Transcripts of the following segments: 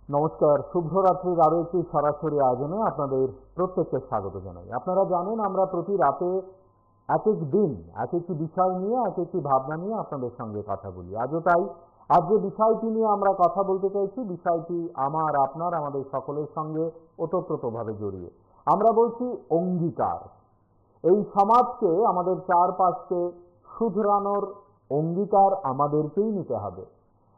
নমস্কার, শুভরাত্রির আরো একটি সরাসরি আয়োজনে আপনাদের প্রত্যেককে স্বাগত জানাই। আপনারা জানেন আমরা প্রতি রাতে এক এক দিন এক একটি বিষয় নিয়ে এক একটি ভাবনা নিয়ে আপনাদের সঙ্গে কথা বলি। আজও তাই। আজ যে বিষয়টি নিয়ে আমরা কথা বলতে চাইছি, বিষয়টি আমার আপনার আমাদের সকলের সঙ্গে ওতপ্রোতভাবে জড়িয়ে। আমরা বলছি অঙ্গীকার। এই সমাজকে, আমাদের চারপাশকে শুধরানোর অঙ্গীকার আমাদেরকেই নিতে হবে।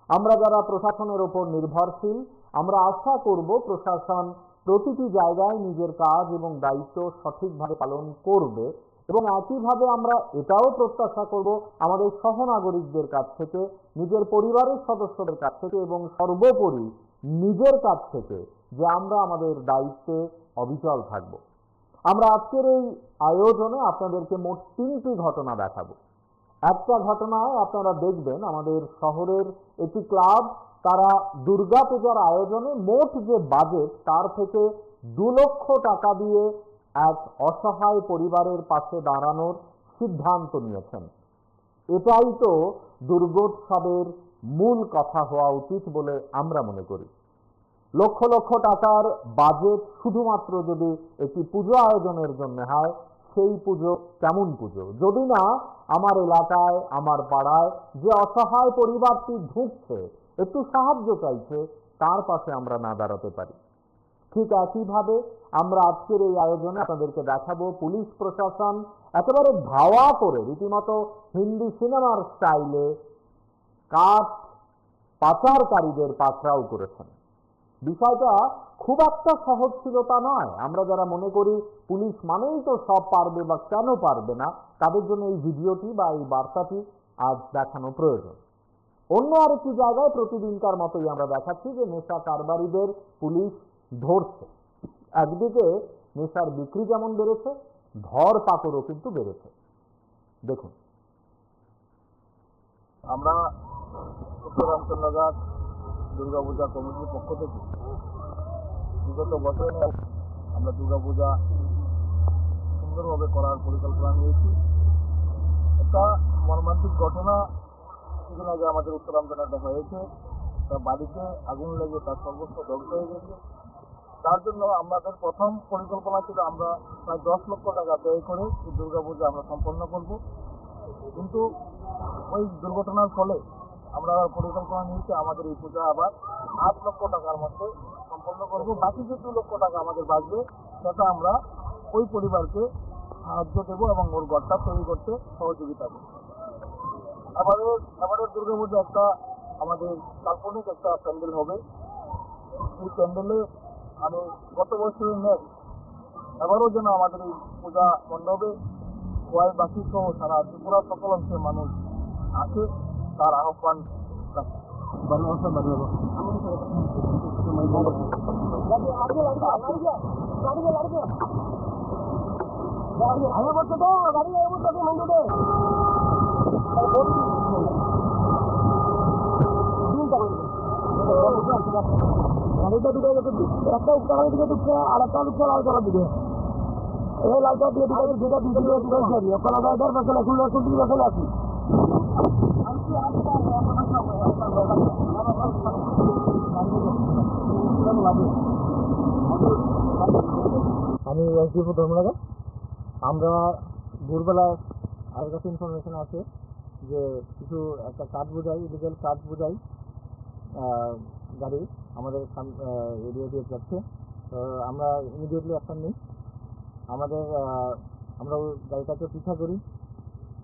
আমরা যারা প্রশাসনের ওপর নির্ভরশীল, আমরা আশা করব প্রশাসন প্রতিটি জায়গায় নিজের কাজ এবং দায়িত্ব সঠিকভাবে পালন করবে, এবং একইভাবে আমরা এটাও প্রত্যাশা করব আমাদের সহনাগরিকদের কাছ থেকে, নিজের পরিবারের সদস্যদের কাছ থেকে এবং সর্বোপরি নিজের কাছ থেকে, যে আমরা আমাদের দায়িত্বে অবিচল থাকব। আমরা আজকের এই আয়োজনে আপনাদেরকে মোট 3টি ঘটনা দেখাবো। একটা ঘটনায় আপনারা দেখবেন আমাদের শহরের একটি ক্লাব, তারা দুর্গাপূজার আয়োজনে মোট যে বাজেট তার থেকে 2 লক্ষ টাকা দিয়ে এক অসহায় পরিবারের পাশে দাঁড়ানোর সিদ্ধান্ত নিয়েছেন। এটাই তো দুর্গোৎসবের মূল কথা হওয়া উচিত বলে আমরা মনে করি। লক্ষ লক্ষ টাকার বাজেট শুধুমাত্র যদি একটি পুজো আয়োজনের জন্য হয়, সেই পুজো কেমন পুজো? যদি না আমার এলাকায়, আমার পাড়ায় যে অসহায় পরিবারটি ঢুকছে, একটু সাহায্য চাইছে, তার পাশে আমরা না দাঁড়াতে পারি। ঠিক একইভাবে আমরা আজকের এই আয়োজনে আপনাদেরকে দেখাবো পুলিশ প্রশাসন একেবারে ধাওয়া করে, রীতিমতো হিন্দি সিনেমার স্টাইলে কাঠ পাচারকারীদের পাকড়াও করেছেন। বিষয়টা খুব একটা সহজ ছিল তা নয়। আমরা যারা মনে করি পুলিশ মানেই তো সব পারবে বা কেন পারবে না, তাদের জন্য এই ভিডিওটি বা এই বার্তাটি আজ দেখানো প্রয়োজন। অন্য আরেকটি জায়গায় প্রতিদিনকার মতোই আমরা দেখাচ্ছি যে নেশা কারবারিদের পুলিশ ধরছে। একদিকে নেশার বিক্রি যেমন বেড়েছে, ধর পাকড়ও কিন্তু বেড়েছে। দেখুন, আমরা উত্তরাঞ্চলঘাট দুর্গাপূজা কমিটির পক্ষ থেকে বিগত বছরে আমরা দুর্গাপূজা সুন্দরভাবে করার পরিকল্পনা নিয়েছি। একটা মর্মান্তিক ঘটনা কিছুদিন আগে আমাদের উত্তরাঞ্চলে হয়েছে। তার বাড়িতে আগুন লেগে তার সর্বস্ব ধ্বংস হয়ে গেছে। তার জন্য আমাদের প্রথম পরিকল্পনা ছিল আমরা প্রায় 10 লক্ষ টাকা ব্যয় করে এই দুর্গাপূজা আমরা সম্পন্ন করব। কিন্তু ওই দুর্ঘটনার ফলে আমরা পরিকল্পনা নিয়েছি আমাদের এই পূজা আবার 8 লক্ষ টাকার মধ্যে সম্পন্ন করব। বাকি যে 2 লক্ষ টাকা আমাদের বাঁচবে সেটা আমরা ওই পরিবারকে সাহায্য দেবো এবং ওর ঘরটা তৈরি করতে সহযোগিতা দেবো। আমাদের দুর্গাপূজা একটা আমাদের কাল্পনিক একটা প্যান্ডেল হবে। এই প্যান্ডেলে আমি গত বছরের নেট এবারও যেন আমাদের এই পূজা মণ্ডপে ওয়াই বাকি সহ সারা ত্রিপুরা সকল অংশের মানুষ আছে, তার আহ্বান গাড়িটা দুটো একটা উত্তরার দিকে ঢুকছে আর একটা ঢুকছে লাল করার দিকে। এই লালটা দিয়ে দুটো বছর আছি। আমি এসডিপো ধর্মনগর। আমরা ভোরবেলা আমার কাছে ইনফরমেশন আছে যে কিছু একটা কাঠ বোঝাই, ইলিগাল কাঠ বোঝাই গাড়ি আমাদের এরিয়া দিয়ে যাচ্ছে। তো আমরা ইমিডিয়েটলি অ্যাকশন নিই। আমরা ওই গাড়িটাকে পিছা করি।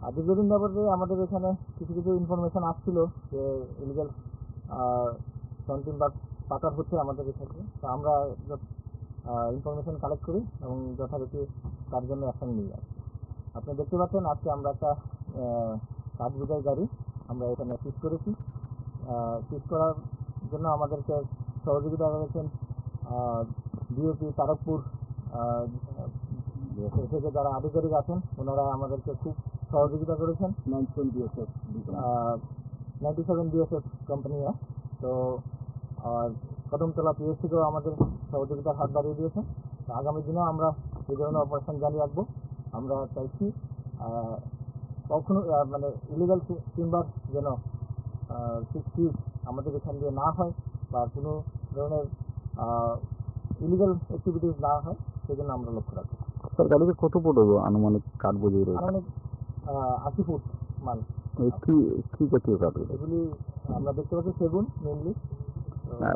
আর দীর্ঘদিন যাবতে আমাদের এখানে কিছু কিছু ইনফরমেশন আসছিল যে ইলিগাল সন্টিন বা পাচার হচ্ছে আমাদের এখানে। তো আমরা ইনফরমেশন কালেক্ট করি এবং যথারীতি তার জন্য অ্যাকশন নিই। আপনি দেখতে পাচ্ছেন আজকে আমরা একটা কাঠ বোঝাই গাড়ি আমরা এখানে সিজ করেছি। সিজ করার জন্য আমাদেরকে সহযোগিতা করেছেন ডিওপি তারকপুর থেকে যারা আধিকারিক আছেন, ওনারা আমাদেরকে খুব সহযোগিতা করেছেন। 97 বিএসএফ কোম্পানি। তো আর কদমতলা পিএস থেকেও আমাদের সহযোগিতার হাত বাড়িয়ে দিয়েছে। তো আগামী দিনেও আমরা এই ধরনের অপারেশন জারি রাখবো। আমরা চাইছি কখনো মানে ইলিগাল টিম্বার যেন সিজ আমাদের এখান দিয়ে না হয় বা কোনো ধরনের ইলিগাল অ্যাক্টিভিটিস না হয় সেজন্য আমরা লক্ষ্য রাখবো। স্যার গাড়িতে কত ফুট আনুমানিক কাঠ বোঝাই রয়েছে? আনুমানিক 80 ফুট মাল। কি কি জাতীয় কাঠ রয়েছে? এগুলি আমরা দেখতে পাচ্ছি সেগুন মেনলি।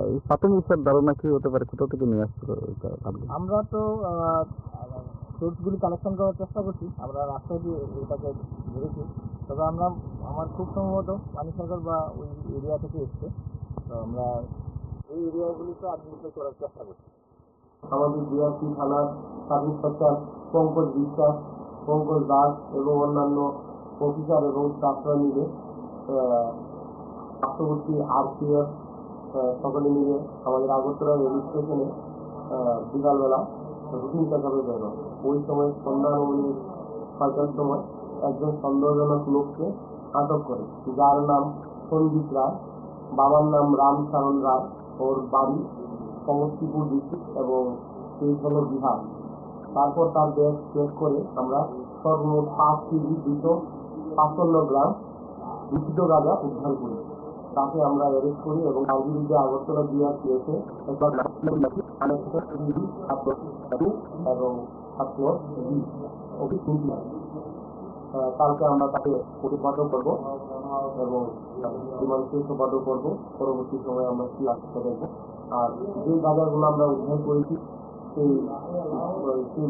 এই প্রাথমিক স্যার ধারণা কি হতে পারে, কোথা থেকে নিয়ে আসছিল কাঠগুলো? আমরা তো সোর্সগুলি কালেকশন করার চেষ্টা করছি, আমরা রাস্তায় দিয়ে এটাকে ধরেছি, তবে আমার খুব সম্ভবত পানি সরকার বা ওই এরিয়া থেকে এসছে, তো আমরা এই এরিয়াগুলিতে আইডেন্টিফাই করার চেষ্টা করছি। আমাদের ডিআরপি থানার সাব ইন্সপেক্টর পঙ্কজ বিশ্বাস, পঙ্কজ দাস এবং অন্যান্য অফিসার এবং স্টাফরা মিলে পার্শ্ববর্তী আরপিএফ সকলে মিলে আমাদের আগরতলা রেল স্টেশনে বিকালবেলা রুটিন চেকআপে বের হয়। ওই সময় সন্ধ্যা অনুমানিক 6টার সময় একজন সন্দেহজনক লোককে আটক করে, যার নাম সন্দীপ রায়, বাবার নাম রামচরণ রায়, ওর বাড়ি সমস্তিপুর ডিস্ট্রিক্ট এবং সেই হল বিহার। তারপর তার ব্যাগ চেক করে আমরা সর্বমোট 5 কেজি 255 গ্রাম দূষিত গাঁজা উদ্ধার করি। তাকে আমরা অ্যারেস্ট করি এবং তার বিরুদ্ধে আগরতলা ডিআরপিএফে একবার এবং কালকে আমরা তাকে প্রতিপাদন করবো এবং রিমান্ডে সোপাদন করবো। পরবর্তী সময়ে আমরা কি আসতে দেখবো। আর যে গাঁজাগুলো আমরা উদ্ধার করেছি সেই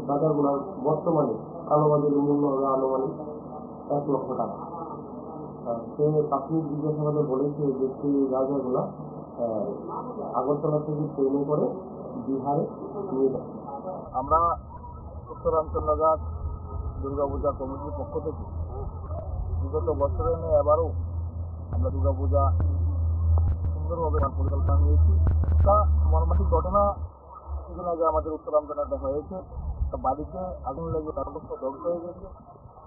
গাঁজাগুলোর বর্তমানে কালোবাজারের মূল্য হবে আনুমানিক 1 লক্ষ টাকা। সে প্রাথমিক জিজ্ঞাসাবাদে বলেছে যে সেই গাঁজাগুলা আগরতলা থেকে ট্রেনে করে বিহারে নিয়ে যায়। আমরা উত্তরাঞ্চল নগর দুর্গাপূজা কমিটির পক্ষ থেকে বিগত বছরে নিয়ে এবারও আমরা দুর্গাপূজা সুন্দরভাবে পরিকল্পনা নিয়েছি। তা মর্মান্তিক ঘটনা কিছুদিন আগে আমাদের উত্তরাঞ্চলে একটা হয়েছে, তা বাড়িতে আগুন লেগে তার অবস্থা ধ্বংস হয়ে গেছে।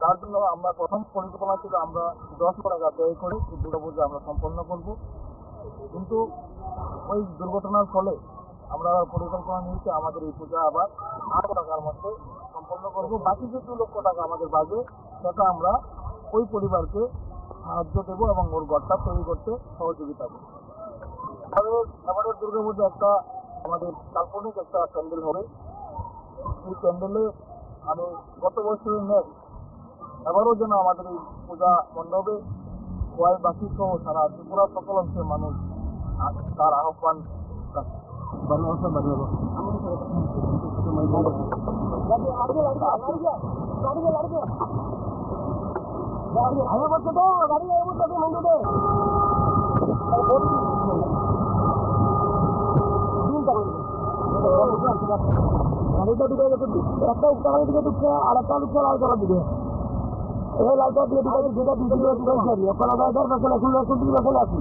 তার জন্য আমরা প্রথম পরিকল্পনা ছিল আমরা 10 টাকা ব্যয় করে এই দুর্গাপূজা আমরা সম্পন্ন করব, কিন্তু ওই দুর্ঘটনার ফলে আমরা পরিকল্পনা নিয়েছি আমাদের এই পূজা আবার 8 টাকার মধ্যে সম্পন্ন করব। বাকি যে 2 লক্ষ টাকা আমাদের বাজে সেটা আমরা ওই পরিবারকে সাহায্য দেব এবং ওর ঘরটা তৈরি করতে সহযোগিতা করব। এবারের দুর্গাপূজা একটা আমাদের কাল্পনিক একটা প্যান্ডেল হবে। এই প্যান্ডেলে আমি গত বছরের নেই এবারও যেন আমাদের এই পূজা মণ্ডপে বাসী সহ সারা ত্রিপুরা সকল অংশের মানুষ তার আহ্বান রাখে। গাড়িটা ঢুকে গেছে, একটা উত্তর দিকে ঢুকছে আর একটা ঢুকছে লাল করার দিকে। এই লাইটটা দিয়ে ঢুকে যেটা দুটো ঢুকে এখন আমরা এটার পেছনে এখন পেছনে আছি।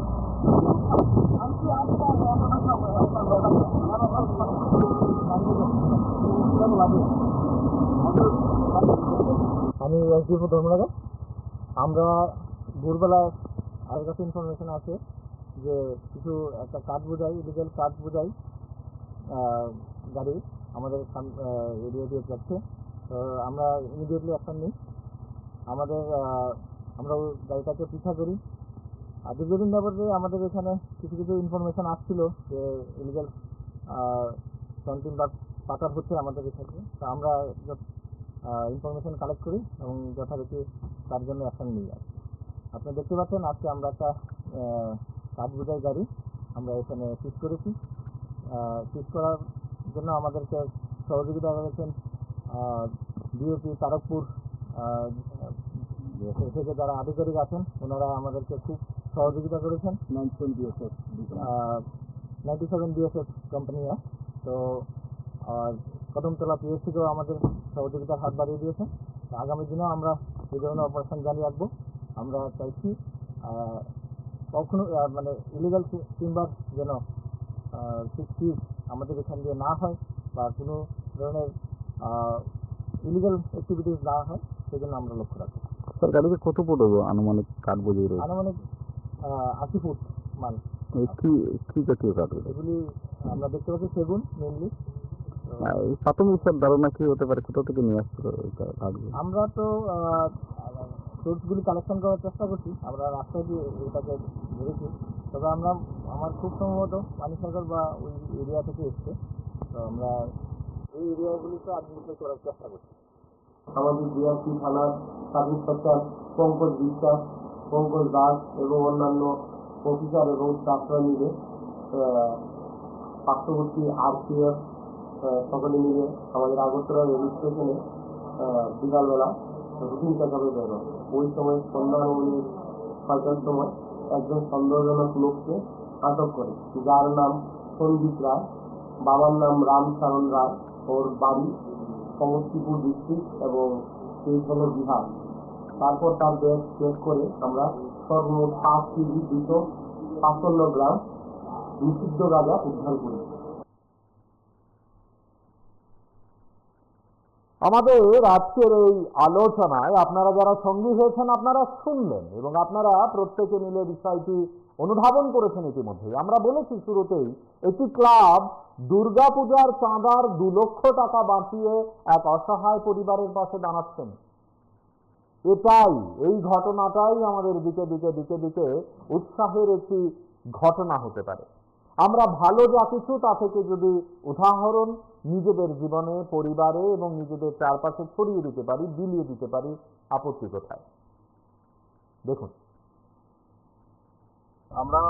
আমি এসডিও ধর্মনগর। আমরা ভোরবেলা আমার কাছে ইনফরমেশন আছে যে কিছু একটা কাঠ বোঝাই, ইলিগাল কাঠ বোঝাই গাড়ি আমাদের এরিয়া দিয়ে যাচ্ছে। তো আমরা ইমিডিয়েটলি অ্যাকশন নিই। আমরা ওই গাড়িটাকে পিছা করি। আর দীর্ঘদিন যাবত আমাদের এখানে কিছু কিছু ইনফরমেশন আসছিল যে ইলিগাল কন্টেইন বা পাচার হচ্ছে আমাদের এখানে। তো আমরা ইনফরমেশন কালেক্ট করি এবং যথারীতি তার জন্য অ্যাকশন নিই। আপনি দেখতে পাচ্ছেন আজকে আমরা একটা কাঠ বোঝাই গাড়ি আমরা এখানে সিজ করেছি। সিজ করার জন্য আমাদেরকে সহযোগিতা করেছেন ডিওপি তারকপুর থেকে যারা আধিকারিক আছেন, ওনারা আমাদেরকে খুব সহযোগিতা করেছেন। 97 বিএসএফ কোম্পানি। তো কদমতলা পিএস থেকেও আমাদের সহযোগিতার হাত বাড়িয়ে দিয়েছেন। আগামী দিনেও আমরা এই ধরনের অপারেশন জারি রাখবো। আমরা চাইছি কখনো মানে ইলিগাল টিম্বার যেন সিজ আমাদের এখান দিয়ে না হয় বা কোনো ধরনের ইলিগাল অ্যাক্টিভিটিস না হয়, সেজন্য আমরা লক্ষ্য রাখবো। স্যার গাড়িতে কত ফুট আনুমানিক কাঠ বোঝাই রয়েছে? আনুমানিক 80 ফুট মাল। কি জাতীয় কাঠ রয়েছে? এগুলি আমরা দেখতে পাচ্ছি সেগুন মেনলি। এই প্রাথমিক স্যার ধারণা কি হতে পারে, কোথা থেকে নিয়ে আসছিল কাঠগুলো? আমরা তো সোর্সগুলি কালেকশন করার চেষ্টা করছি, আমরা রাস্তায় দিয়ে এটাকে ধরেছি, তবে আমরা আমার খুব সম্ভবত পানি সরকার বা ওই এরিয়া থেকে এসছে। তো আমরা এই এরিয়াগুলিতে আইডেন্টিফাই করার চেষ্টা করছি। আমাদের ডিআরপি থানার সাব ইন্সপেক্টর পঙ্কজ বিশ্বাস, পঙ্কজ দাস এবং অন্যান্য অফিসার এবং স্টাফরা মিলে পার্শ্ববর্তী আরপিএফ সকলে মিলে আমাদের আগরতলা রেল স্টেশনে বিকালবেলা রুটিন চেকআপে বেরো। ওই সময় সন্ধ্যা নবমীর 6টার সময় একজন সন্দেহজনক লোককে আটক করে, যার নাম সন্দীপ রায়, বাবার নাম রামচরণ রায়, ওর বাড়ি সমস্তিপুর ডিস্ট্রিক্ট এবং স্টেট হলো বিহার। তারপর তার ব্যাগ চেক করে আমরা সর্বমোট 5 কেজি 255 গ্রাম নিষিদ্ধ গাঁজা উদ্ধার করি। আমাদের আজকের এই আলোচনায় আপনারা যারা সঙ্গী হয়েছেন আপনারা শুনলেন এবং আপনারা প্রত্যেকে মিলে বিষয়টি অনুধাবন করেছেন ইতিমধ্যেই। আমরা বলেছি শুরুতেই একটি ক্লাব দুর্গাপূজার চাঁদার 2 লক্ষ টাকা বাঁচিয়ে এক অসহায় পরিবারের পাশে দাঁড়াচ্ছেন। এই ঘটনাটাই আমাদের দিকে দিকে দিকে দিকে উৎসাহের একটি ঘটনা হতে পারে। আমরা ভালো যা কিছু তা থেকে যদি উদাহরণ নিজেদের জীবনে, পরিবারে এবং নিজেদের চারপাশে ছড়িয়ে দিতে পারি, বিলিয়ে দিতে পারি, আপত্তি কোথায়? দেখুন, আমরা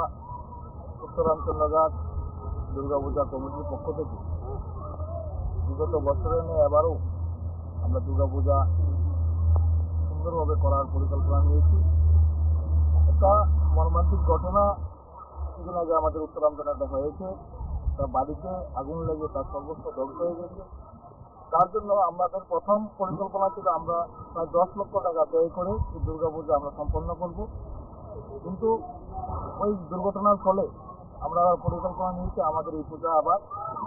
উত্তরাঞ্চলঘাট দুর্গাপূজা কমিটির পক্ষ থেকে বিগত বছরে নিয়ে এবারও আমরা দুর্গাপূজা সুন্দরভাবে করার পরিকল্পনা নিয়েছি। একটা মর্মান্তিক ঘটনা কিছুদিন আগে আমাদের উত্তরাঞ্চলে হয়েছে। তার বাড়িতে আগুন লেগে তার সর্বস্ব ধ্বংস হয়ে গেছে। তার জন্য আমাদের প্রথম পরিকল্পনা ছিল আমরা প্রায় 10 লক্ষ টাকা ব্যয় করে এই দুর্গাপূজা আমরা সম্পন্ন করব। কিন্তু ওই দুর্ঘটনার ফলে আমরা পরিকল্পনা নিয়েছি আমাদের এই পূজা আবার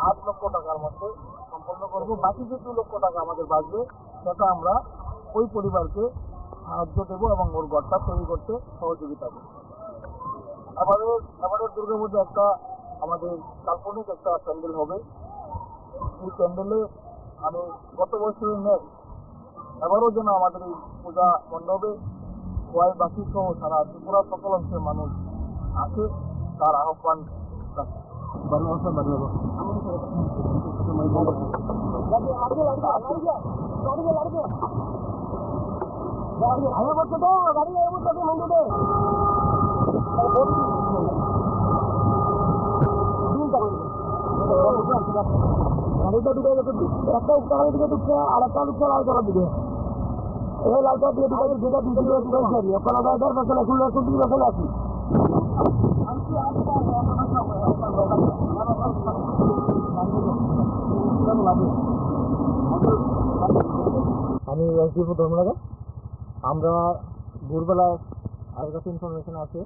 8 লক্ষ টাকার মধ্যে সম্পন্ন করব। বাকি যে 2 লক্ষ টাকা আমাদের বাঁচবে সেটা আমরা ওই পরিবারকে সাহায্য দেব এবং ওর ঘরটা তৈরি করতে সহযোগিতা করব। আমাদের দুর্গাপূজা আমাদের কাল্পনিক একটা প্যান্ডেল হবে। এই প্যান্ডেলে আমি গত বছরের নেই এবারও যেন আমাদের এই পূজা মণ্ডপে বাসী সহ সারা ত্রিপুরা সকল অংশের মানুষ আসে, তার আহ্বান রাখে। গাড়িটা দিকে একটা উত্তরের দিকে ঢুকছে আর একটা ঢুকছে লাল করার দিকে। এই লালটার দিকে ঢুকে যেটা দিকে সরি আপনারা ড্রাইভার বসে এখন এখন দিকে বসে আছি। আমি এসডিপো ধর্মনগর। আমরা ভোরবেলা আমার কাছে ইনফরমেশন আছে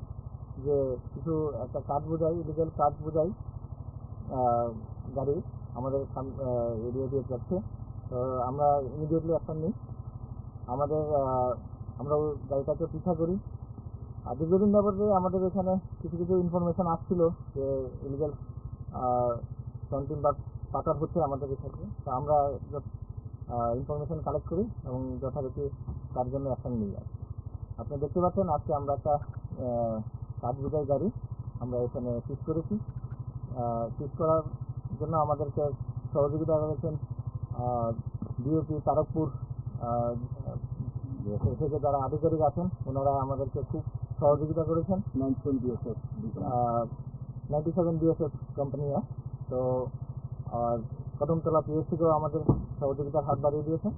যে কিছু একটা কাঠ বোঝাই, ইলিগাল কাঠ বোঝাই গাড়ি আমাদের এরিয়া দিয়ে যাচ্ছে। তো আমরা ইমিডিয়েটলি অ্যাকশন নিই। আমরা ওই গাড়িটাকে পিছা করি। আর দীর্ঘদিন যাবত আমাদের এখানে কিছু কিছু ইনফরমেশন আসছিল যে ইলিগাল কন্টিন বা পাচার হচ্ছে আমাদের এখানে। তো আমরা ইনফরমেশন কালেক্ট করি এবং যথারীতি তার জন্য অ্যাকশন নিই। আপনি দেখতে পাচ্ছেন আজকে আমরা একটা কাঠ বোঝাই গাড়ি আমরা এখানে সিজ করেছি। সিজ করার জন্য আমাদেরকে সহযোগিতা করেছেন ডিওপি তারকপুর থেকে যারা আধিকারিক আছেন, ওনারা আমাদেরকে খুব সহযোগিতা করেছেন। 97 বিএসএফ কোম্পানি। তো আর কদমতলা পিএসসিকেও আমাদের সহযোগিতার হাত বাড়িয়ে দিয়েছেন।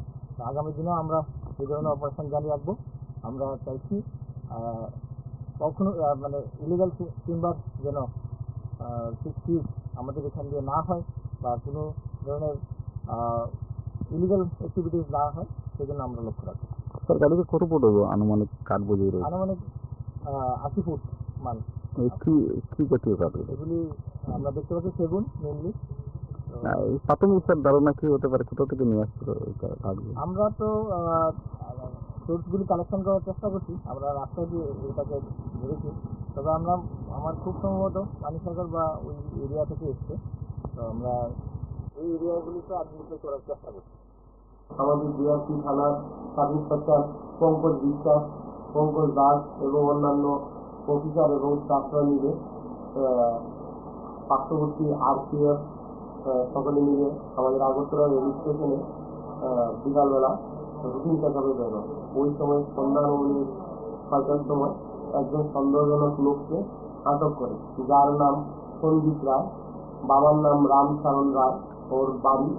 আগামী দিনেও আমরা এই ধরনের অপারেশন জারি রাখবো। আমরা চাইছি কখনো মানে ইলিগাল টিম্বার যেন সিজ আমাদের এখান দিয়ে না হয় বা কোনো ধরনের ইলিগাল অ্যাক্টিভিটিস না হয়, সেজন্য আমরা লক্ষ্য রাখবো। স্যার, গাড়িতে কত ফুট আনুমানিক কাঠ বোঝাই রয়েছে? আনুমানিক 80 ফুট মাল। কি জাতীয় কাঠ? এগুলি আমরা দেখতে পাচ্ছি সেগুন মেনলি। প্রাথমিক স্যার ধারণা কি হতে পারে, কোথা থেকে নিয়ে আসছিল কাঠগুলো? আমরা তো সোর্সগুলি কালেকশন করার চেষ্টা করছি। আমরা রাস্তায় দিয়ে এটাকে ধরেছি। তবে আমার খুব সম্ভবত পানি সরকার বা ওই এরিয়া থেকে এসছে। তো আমরা এই এরিয়াগুলিতে আইডেন্টিফাই করার চেষ্টা করছি। আমাদের ডিআরপি থানার সাব ইন্সপেক্টর পঙ্কজ বিশ্বাস, পঙ্কজ দাস এবং অন্যান্য অফিসার এবং স্টাফরা মিলে পার্শ্ববর্তী RPF সকলে মিলে আমাদের আগরতলা রেল স্টেশনে বিকালবেলা রুটিন চেকআপে বের হয়। ওই সময় সন্ধ্যা 6টার সময় একজন সন্দেহজনক লোককে আটক করে, যার নাম সন্দীপ রায়, বাবার নাম রামচরণ রায়, ওর বাড়ি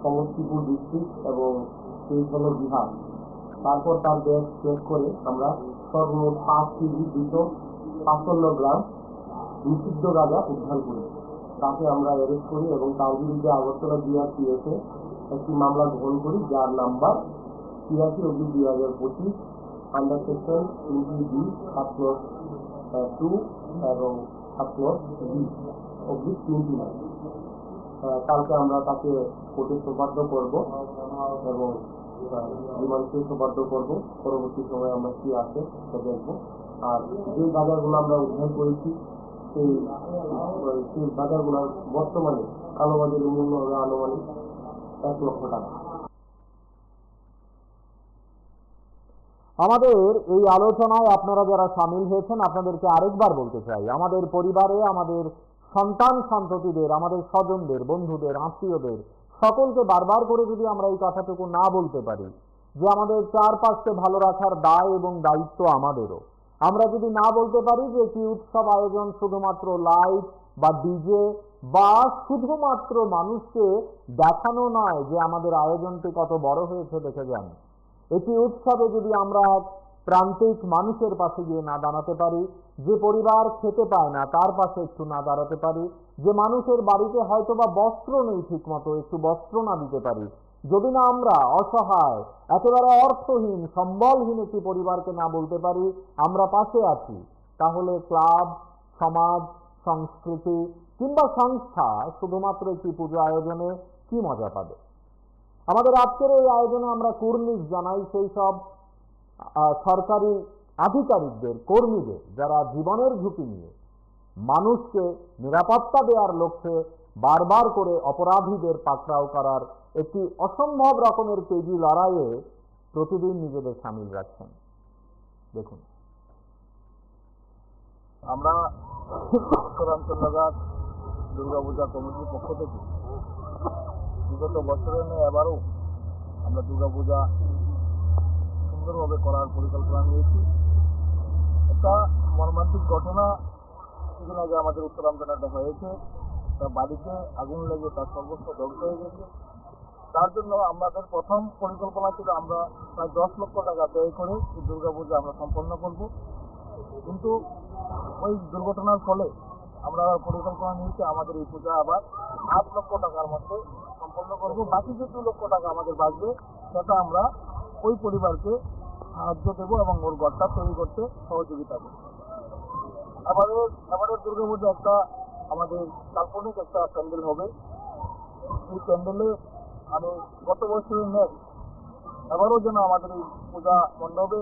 সমস্তিপুর ডিস্ট্রিক্ট এবং সেই হল বিহার। তারপর তার ব্যাগ চেক করে আমরা সর্বমোট 5 কেজি 255 গ্রাম নিষিদ্ধ গাঁজা উদ্ধার করি। তাকে আমরা অ্যারেস্ট করি এবং তার বিরুদ্ধে আগরতলা GRPF একটি মামলা গ্রহণ করি, যার number 83/2025 under section 20B subclause 2 এবং সাবক্লজ B/29। কালকে আমরা তাকে কোর্টে সোপর্দ করব এবং রিমান্ডে সোপর্দ করব। পরবর্তী সময় আমরা কি আছে তা দেখব। আর যে গাঁজাগুলো আমরা উদ্ধার করেছি সেই গাঁজাগুলোর বর্তমানে কালোবাজারের মূল্য হবে আনুমানিক 1 লক্ষ টাকা। আমাদের এই আলোচনায় আপনারা যারা সামিল হয়েছেন আপনাদেরকে আরেকবার বলতে চাই, আমাদের পরিবারে আমাদের সন্তান সন্ততিদের, আমাদের স্বজনদের, বন্ধুদের, আত্মীয়দের সকলকে বারবার করে যদি আমরা এই কথাটুকু না বলতে পারি যে আমাদের চারপাশকে ভালো রাখার দায় এবং দায়িত্ব আমাদেরও, আমরা যদি না বলতে পারি যে একটি উৎসব আয়োজন শুধুমাত্র লাইট বা ডিজে বা শুধুমাত্র মানুষকে দেখানো নয় যে আমাদের আয়োজনটি কত বড় হয়েছে দেখে যান, একটি উৎসবে যদি আমরা এক প্রান্তিক মানুষের পাশে গিয়ে না দাঁড়াতে পারি, যে পরিবার খেতে পায় না তার পাশে একটু না দাঁড়াতে পারি, যে মানুষের বাড়িতে হয়তো বা বস্ত্র নেই ঠিক মতো একটু বস্ত্র না দিতে পারি, যদি না আমরা অসহায় একেবারে অর্থহীন সম্বলহীন একটি পরিবারকে না বলতে পারি আমরা পাশে আছি, তাহলে ক্লাব, সমাজ, সংস্কৃতি কিংবা সংস্থা শুধুমাত্র একটি পুজো আয়োজনে কি মজা পাবে? আমাদের আজকের এই আয়োজনে আমরা কুর্নিশ জানাই সেই সব সরকারি আধিকারিকদের, কর্মীদের যারা জীবনের ঝুঁকি নিয়ে মানুষকে নিরাপত্তা দেওয়ার লক্ষ্যে বারবার করে অপরাধীদের পাকড়াও করার একটি অসম্ভব রকমের তেজি লড়াইয়ে প্রতিদিন নিজেদের সামিল রাখছেন। দেখুন, আমরা উত্তরাঞ্চল নগর দুর্গাপূজা কমিটির পক্ষ থেকে বিগত বছরের নয় এবারও আমরা দুর্গাপূজা সুন্দরভাবে করার পরিকল্পনা নিয়েছি। একটা মর্মান্তিক ঘটনা কিছুদিন আগে আমাদের উত্তরাঞ্চলে হয়েছে, তার বাড়িতে আগুন লেগে তার সর্বস্ব ধ্বংস হয়ে গেছে। তার জন্য আমাদের প্রথম পরিকল্পনা ছিল আমরা প্রায় 10 লক্ষ টাকা ব্যয় করে এই দুর্গাপূজা আমরা সম্পন্ন করব, কিন্তু ওই দুর্ঘটনার ফলে আমরা পরিকল্পনা নিয়েছি আমাদের এই পূজা আবার 8 লক্ষ টাকার মধ্যে সম্পন্ন করব। বাকি যে 2 লক্ষ টাকা আমাদের বাঁচবে সেটা আমরা ওই পরিবারকে সাহায্য দেব এবং ওর ঘরটা তৈরি করতে সহযোগিতা করব। আমাদের দুর্গাপূজা একটা আমাদের কাল্পনিক একটা প্যান্ডেল হবে। এই প্যান্ডেলে আমি গত বছরের ন্যায় এবারও যেন আমাদের এই পূজা মণ্ডপে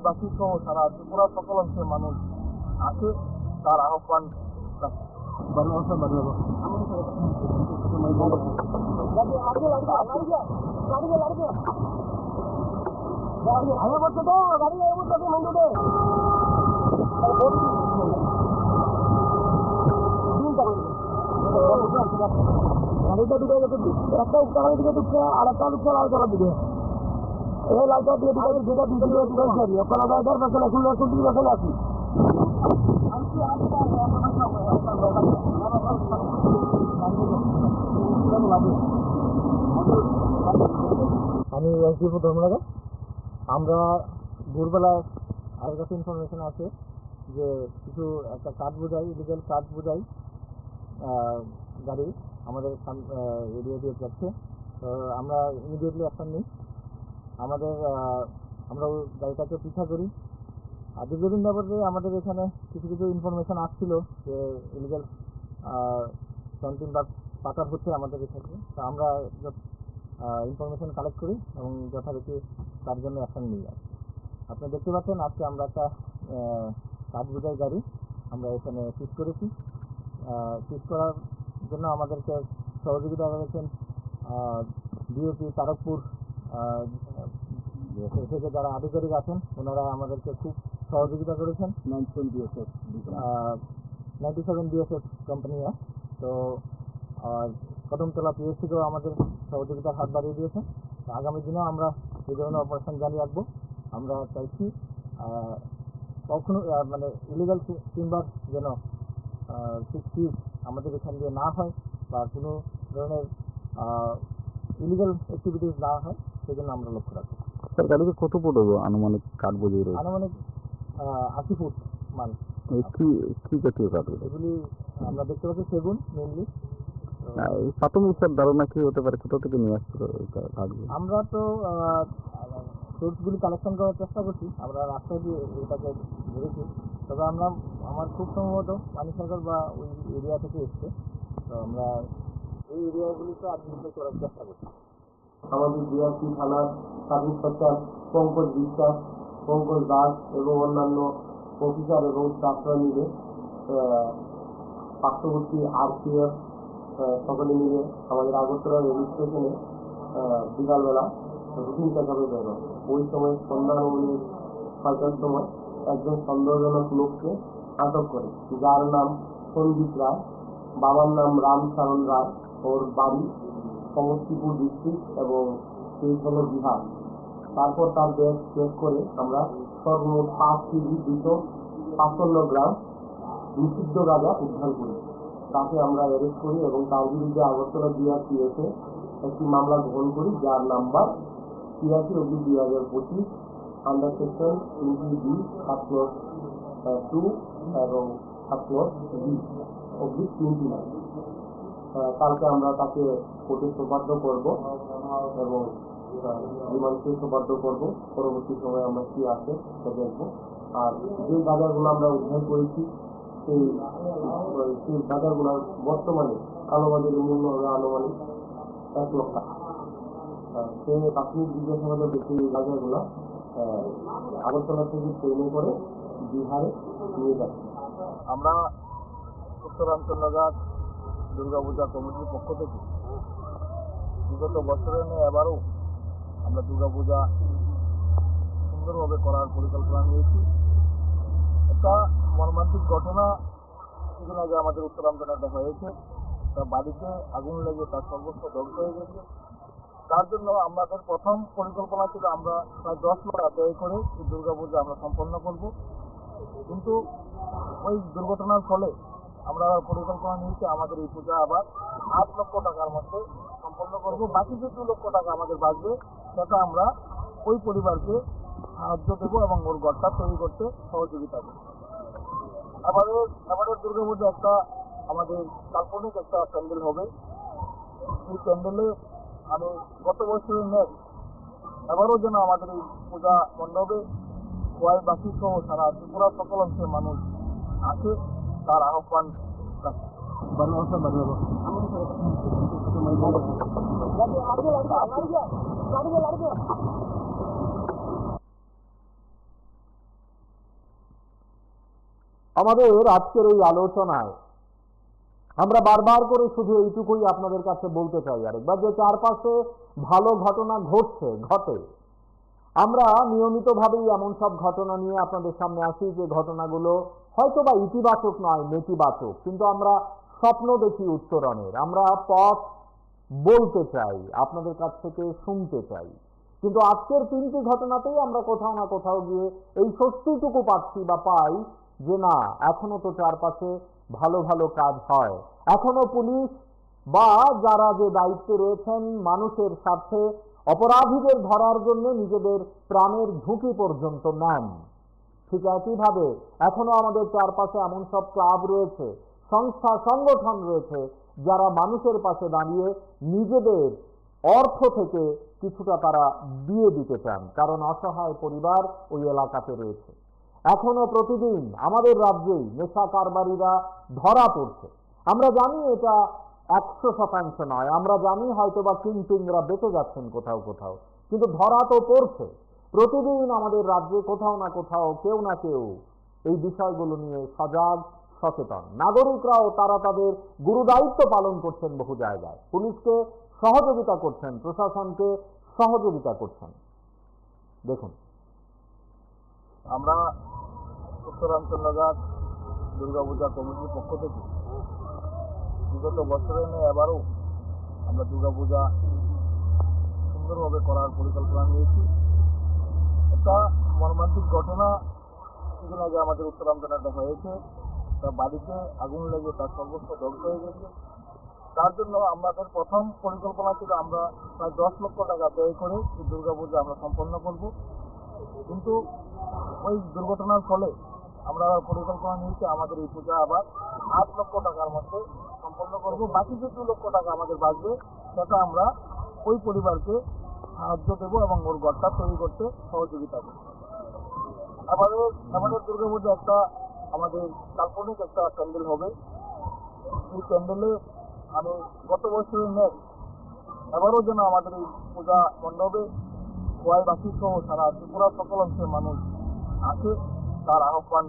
বাকি সহ সারা ত্রিপুরা সকল অংশের মানুষ আছে তার আহ্বান রাখি। গাড়িটা ঢুকে গেছে, একটা উত্তরার দিকে ঢুকছে আর একটা ঢুকছে লালতলার দিকে। এই লালটা দিয়ে ঢুকে দুটো সরি ওখানে পেছনে খুলে কুটির পেছনে আছি। আমি এসডিপো ধর্মনগর। আমরা ভোরবেলা আমার কাছে ইনফরমেশন আছে যে কিছু একটা কাঠ বোঝাই, ইলিগাল কাঠ বোঝাই গাড়ি আমাদের এরিয়া দিয়ে যাচ্ছে। আমরা ইমিডিয়েটলি অ্যাকশন নিই। আমরা গাড়িটাকে পিছা করি। আর দীর্ঘদিন যাবতে আমাদের এখানে কিছু ইনফরমেশন আসছিল যে ইলিগাল ক্যান্টিন বা পাচার হচ্ছে আমাদের এখানে। তো আমরা ইনফরমেশন কালেক্ট করি এবং যথারীতি তার জন্য অ্যাকশন নিই। আপনারা দেখতে পাচ্ছেন আজকে আমরা একটা কাঠ বোঝাই গাড়ি আমরা এখানে সিজ করেছি। সিজ করার জন্য আমাদেরকে সহযোগিতা করেছেন ডিওপি তারকপুর থেকে যারা আধিকারিক আছেন ওনারা আমাদেরকে খুব সহযোগিতা করেছেন। 97 BSF কোম্পানি है। তো কদমতলা পিএসসিকেও আমাদের সহযোগিতার হাত বাড়িয়ে দিয়েছে। তো আগামী দিনেও আমরা এই ধরনের অপারেশন জারি রাখবো। আমরা চাইছি কখনো মানে ইলিগাল টিম্বার যেন সিজ আমাদের এখান দিয়ে না হয় বা কোনো ধরনের ইলিগাল অ্যাক্টিভিটিস না হয়, সেজন্য আমরা লক্ষ্য রাখবো। স্যার, গাড়িতে কত ফুট আনুমানিক কাঠ বোঝাই রয়েছে? আনুমানিক 80 ফুট মান। কি জাতীয় কাঠ? এগুলি আমরা দেখতে পাচ্ছি সেগুন মেনলি। এই প্রাথমিক স্যার ধারণা কি হতে পারে, কোথা থেকে নিয়ে আসছিল কাঠগুলো? আমরা তো সোর্সগুলি কালেকশন করার চেষ্টা করছি, আমরা রাস্তায় দিয়ে এটাকে ধরেছি। তবে আমার খুব সম্ভবত পানিসাগর বা ওই এরিয়া থেকে এসছে। তো আমরা এই এরিয়াগুলিতে আইডেন্টিফাই করার চেষ্টা করছি। আমাদের জিআরপি থানার সাব ইন্সপেক্টর পঙ্কজ বিশ্বাস, পঙ্কজ দাস এবং অন্যান্য অফিসার এবং স্টাফরা মিলে পার্শ্ববর্তী RPF সকলে মিলে আমাদের আগরতলা রেল স্টেশনে বিকালবেলা রুটিন চেকআপে বেরো। ওই সময় সন্ধ্যা 6টার সময় একজন সন্দেহজনক লোককে আটক করে, যার নাম সন্দীপ রায়, বাবার নাম রামচরণ রায়, ওর বাড়ি সমস্তিপুর ডিস্ট্রিক্ট এবং সেই হলো বিহার। তারপর তার ব্যাগ চেক করে আমরা সর্বমোট 5 কেজি 255 গ্রাম নিষিদ্ধ গাঁজা উদ্ধার করি। তাকে আমরা অ্যারেস্ট করি এবং তার বিরুদ্ধে আগরতলা জিআরপিএফে একটি মামলা গ্রহণ করি, যার number 83/2025 under section 20B subclause 2 এবং সাবক্লজ B/29। কালকে আমরা তাকে কোর্টে সোপর্দ করব এবং রিমান্ডে সোপর্দ করব। পরবর্তী সময়ে আমরা কি আছে সেটা দেখব। আর যে গাঁজাগুলো আমরা উদ্ধার করেছি সেই গাঁজাগুলোর বর্তমানে কালোবাজারের মূল্য হবে আনুমানিক 1 লক্ষ টাকা। সে প্রাথমিক জিজ্ঞাসাবাদে দেখি এই গাঁজাগুলো আগরতলা থেকে ট্রেনে করে বিহারে নিয়ে যাচ্ছে। আমরা উত্তরাঞ্চলঘাট দুর্গাপূজা কমিটির পক্ষ থেকে বিগত বছরে নিয়ে এবারও আমরা দুর্গাপূজা সুন্দরভাবে করার পরিকল্পনা নিয়েছি। একটা মর্মান্তিক ঘটনা কিছুদিন আগে আমাদের উত্তরাঞ্চলে হয়েছে। তার বাড়িতে আগুন লেগে তার সর্বস্ব ধ্বংস হয়ে গেছে। তার জন্য আমাদের প্রথম পরিকল্পনা ছিল আমরা প্রায় 10 লাখ ব্যয় করে এই দুর্গাপূজা আমরা সম্পন্ন করব। কিন্তু ওই দুর্ঘটনার ফলে আমরা পরিকল্পনা নিয়েছি আমাদের এই পূজা আবার 8 লক্ষ টাকার মধ্যে সম্পন্ন করব। বাকি যে 2 লক্ষ টাকা আমাদের বাঁচবে সেটা আমরা ওই পরিবারকে সাহায্য দেবো এবং ওর ঘরটা তৈরি করতে সহযোগিতা করব। আমাদের দুর্গাপূজা একটা আমাদের কাল্পনিক একটা প্যান্ডেল হবে। এই প্যান্ডেলে আমি গত বছরের নেট এবারও যেন আমাদের এই পূজা মণ্ডপে ওয়াই বাকি সহ সারা ত্রিপুরা সকল অংশের মানুষ আছে, তার আহ্বান আমাদের আজকের এই আলোচনায় আমরা বারবার করে শুধু এইটুকুই আপনাদের কাছে বলতে চাই, আরেকবার, যে চারপাশে ভালো ঘটনা ঘটে। আমরা নিয়মিতভাবেই এমন সব ঘটনা নিয়ে আপনাদের সামনে আসি যে ঘটনাগুলো হয়তো বা ইতিবাচক নয়, নেতিবাচক, কিন্তু আমরা স্বপ্ন দেখি উত্তরণের। আমরা পথ বলতে চাই, আপনাদের কাছ থেকে শুনতে চাই। কিন্তু আজকের 3টি ঘটনাতেই আমরা কোথাও না কোথাও গিয়ে এই স্বস্তিটুকু পাচ্ছি বা পাই যে না, এখনো তো চারপাশে ভালো ভালো কাজ হয়। এখনো পুলিশ বা যারা যে দায়িত্বে রয়েছেন মানুষের স্বার্থে অপরাধীদের ধরার জন্য নিজেদের প্রাণের ঝুঁকি পর্যন্ত নেন। ঠিক একইভাবে এখনো আমাদের চারপাশে এমন সব ক্লাব রয়েছে, সংস্থা সংগঠন রয়েছে যারা মানুষের পাশে দাঁড়িয়ে নিজেদের অর্থ থেকে কিছুটা তারা দিয়ে দিতে চান, কারণ অসহায় পরিবার ওই এলাকাতে রয়েছে। এখনো প্রতিদিন আমাদের রাজ্যেই নেশা কারবারিরা ধরা পড়ছে। আমরা জানি এটা 100% নয়, আমরা জানি হয়তো বা কিংপিংরা বেঁচে যাচ্ছেন কোথাও কোথাও, কিন্তু ধরা তো পড়ছে। প্রতিদিন আমাদের রাজ্যে কোথাও না কোথাও কেউ না কেউ এই বিষয়গুলো নিয়ে সজাগ, সচেতন। নাগরিকরাও তারা তাদের গুরুদায়িত্ব পালন করছেন বহু জায়গায়, পুলিশকে সহযোগিতা করছেন, প্রশাসনকে সহযোগিতা করছেন। দেখুন, আমরা উত্তরাঞ্চলঘাট দুর্গাপূজা কমিটির পক্ষ থেকে বিগত বছরে নিয়ে এবারও আমরা দুর্গাপূজা সুন্দরভাবে করার পরিকল্পনা নিয়েছি। একটা মর্মান্তিক ঘটনা কিছুদিন আগে আমাদের উত্তরাঞ্চলে একটা হয়েছে, তার বাড়িতে আগুন লেগে তার সর্বস্ব ধ্বংস হয়ে গেছে। তার জন্য আমাদের প্রথম পরিকল্পনা ছিল আমরা প্রায় 10 লক্ষ টাকা ব্যয় করে এই দুর্গাপূজা আমরা সম্পন্ন করব, কিন্তু ওই দুর্ঘটনার ফলে আমরা পরিকল্পনা নিয়েছি আমাদের এই পূজা আবার 8 লক্ষ টাকার মধ্যে সম্পন্ন করব। বাকি যে 2 লক্ষ টাকা আমাদের বাঁচবে সেটা আমরা ওই পরিবারকে সাহায্য দেবো এবং ওর ঘরটা তৈরি করতে সহযোগিতা করব। আমাদের দুর্গাপূজা একটা আমাদের কাল্পনিক একটা প্যান্ডেল হবে। এই প্যান্ডেলে আমি গত বছরের নেট এবারও যেন আমাদের এই পূজা মণ্ডপে খোয়াইবাসী সহ সারা ত্রিপুরা সকল অংশের মানুষ আছে তার আহ্বান